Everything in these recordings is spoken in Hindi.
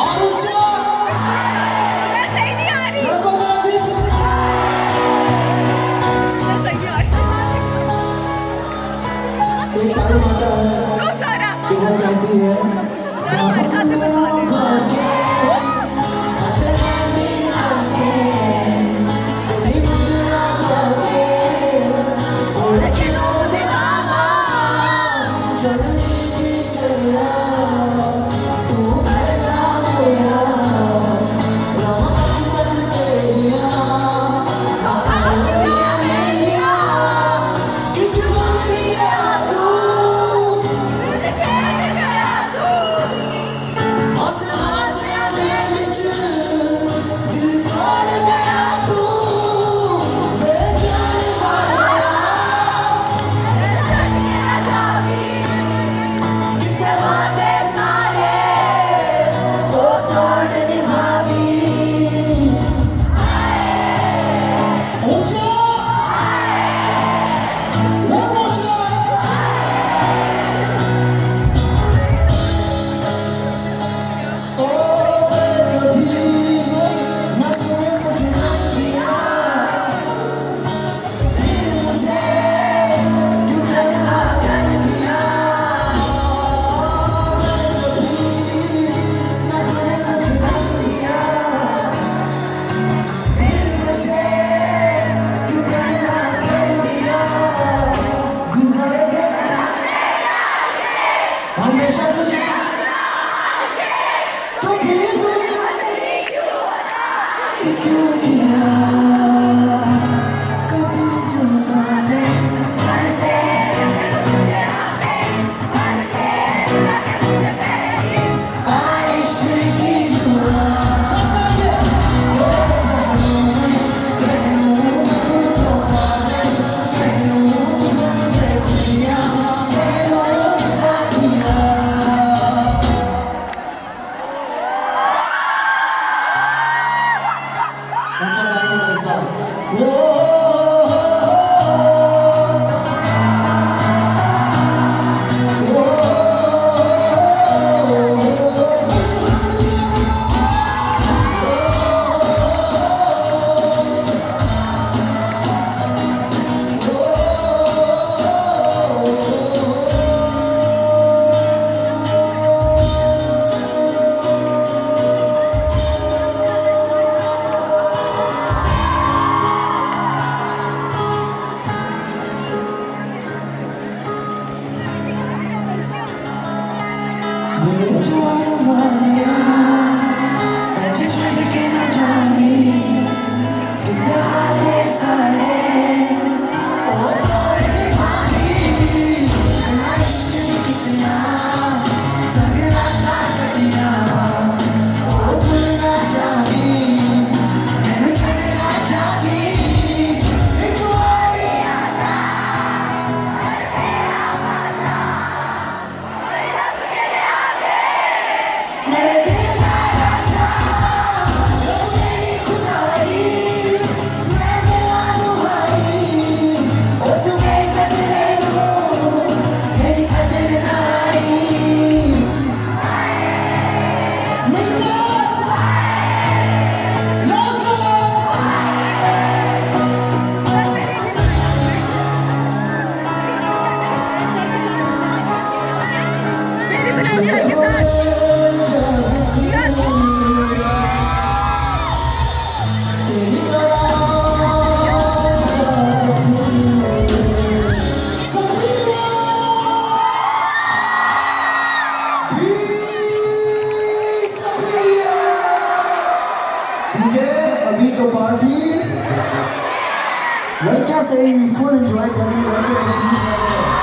और ऊंचा सही नहीं आ रही। लड़कों जरा दिल से सही आ रही। एक गाना आता है रुक जरा। कि वो कहती है हमेशा तो फिर क्यों किया कभी जो मारे मन से बारिश की दुआ अभी तो पार्टी लड़कियां से ही फुल एंजॉय कर रही है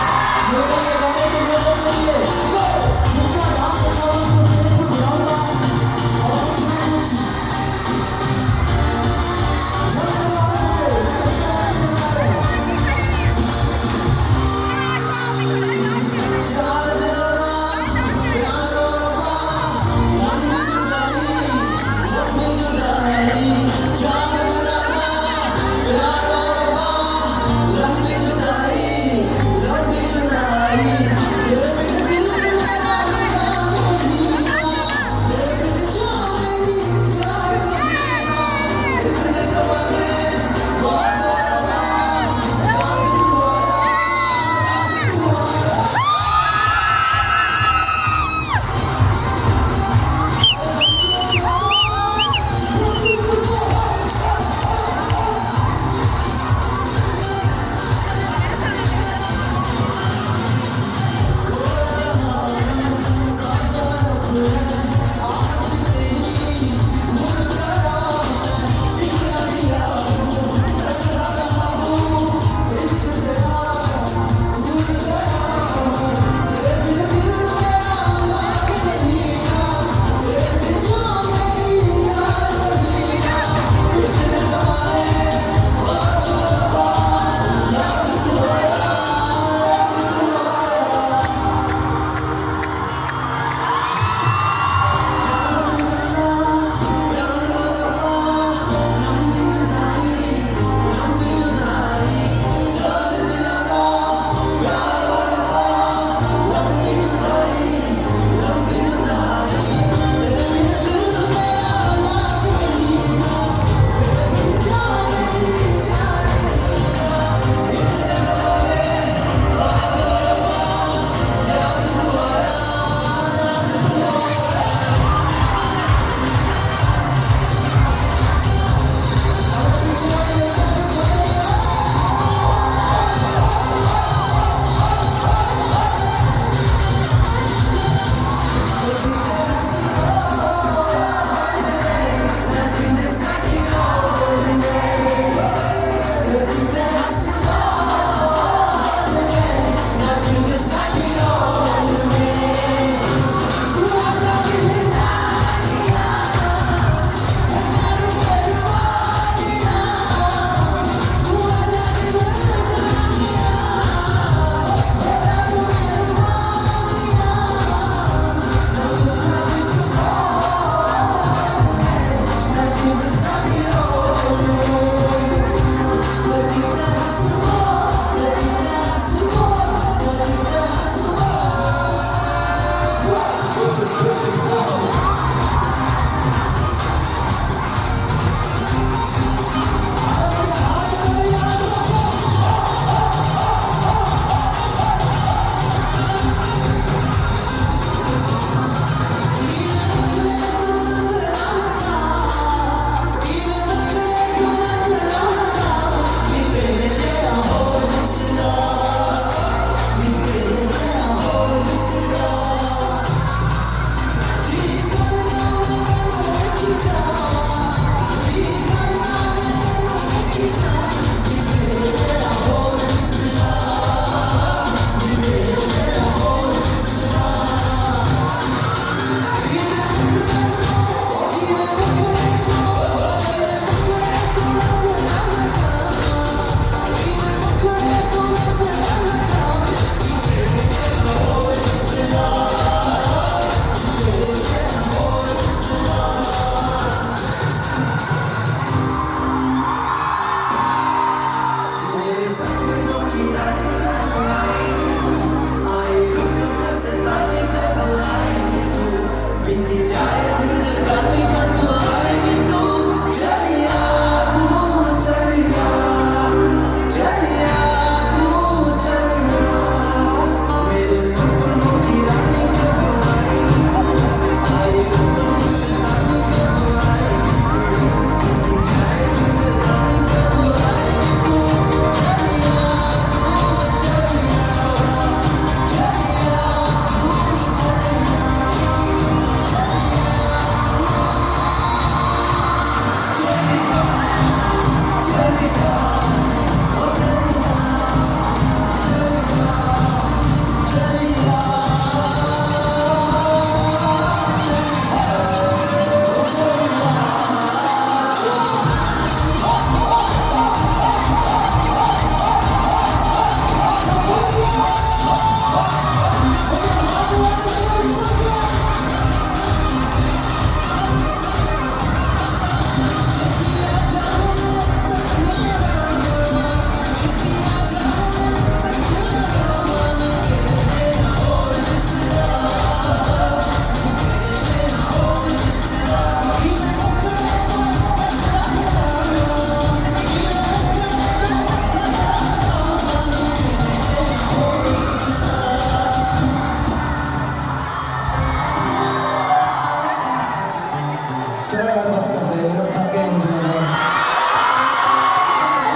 चलो यार बस कर दे, ये लोग थक गए मुझे लग रहा है।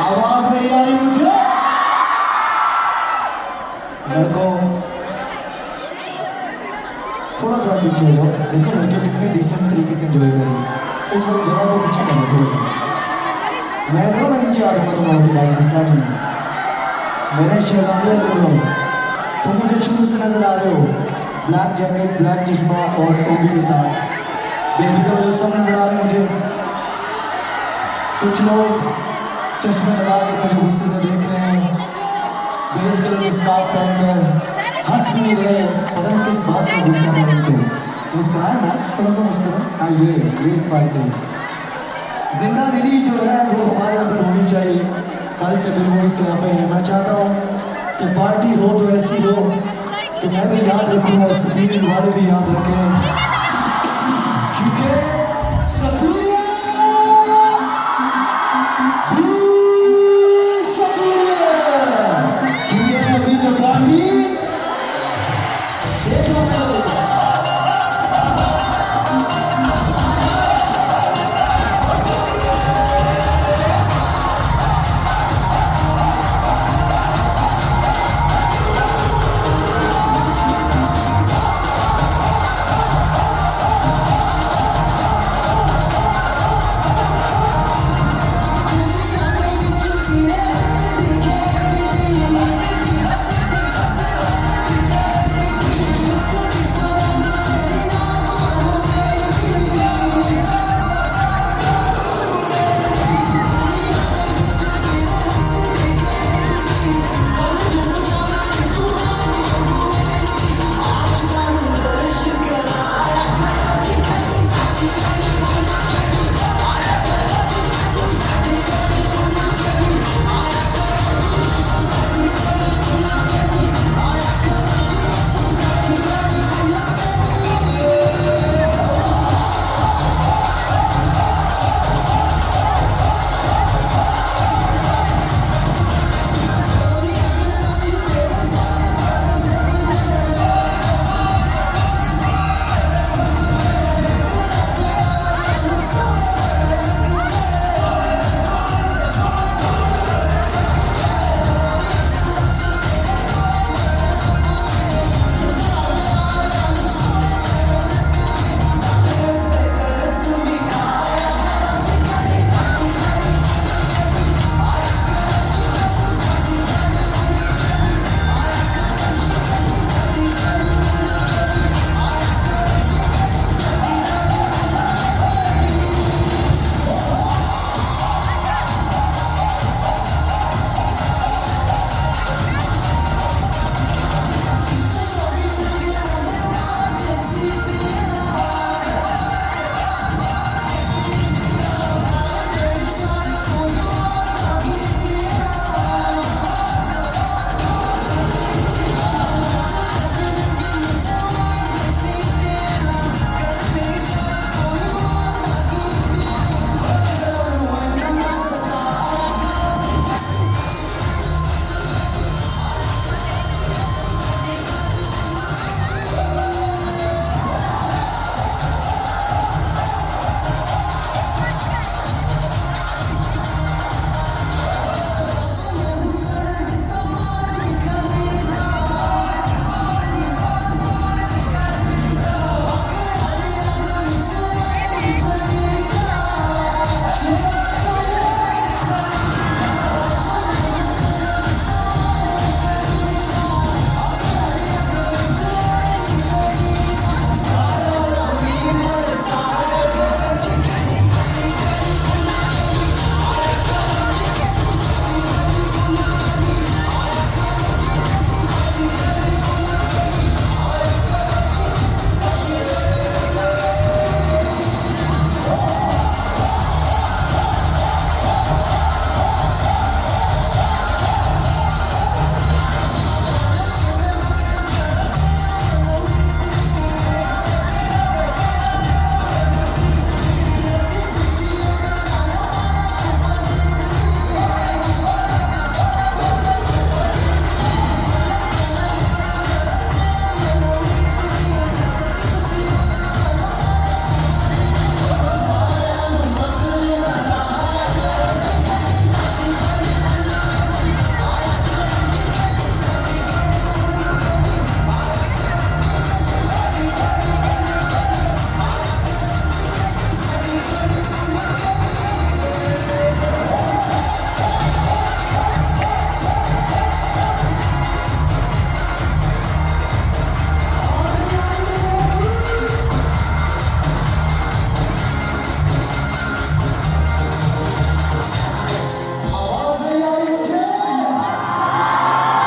आवाज नहीं आ रही मुझे। लड़कों थोड़ा थोड़ा पीछे हो जाओ, देखो लड़के कितने डिसेंट तरीके से एंजॉय कर रही है। इस वक्त जगह को पीछे करना थोड़ा सा। मैं नीचे आ रहा हूँ तुम्हारे पास, मसला नहीं है। मेरे शहजादे हैं तुम लोग, तुम मुझे शुरू से नजर आ रहे हो ब्लैक जैकेट, ब्लैक चश्मा और टोपी के साथ। बेफिक्र हो, सब नजर आ रहे हैं मुझे। कुछ लोग चश्मे लगा कर मुझे गुस्से से देख रहे हैं, बेज कलर के स्कार्फ पहनकर हंस भी नहीं रहे। पता नहीं किस बात का गुस्सा है उनको। मुस्कुराए ना, थोड़ा सा मुस्कुराए। हाँ ये इस बात से जिंदा दिली जो है वो हमारे अंदर होनी चाहिए। कल से फिर वो इस यहाँ पे है। मैं चाहता हूँ कि पार्टी हो तो ऐसी हो कि मैं भी याद रखूँ और सभी वाले भी याद रखें।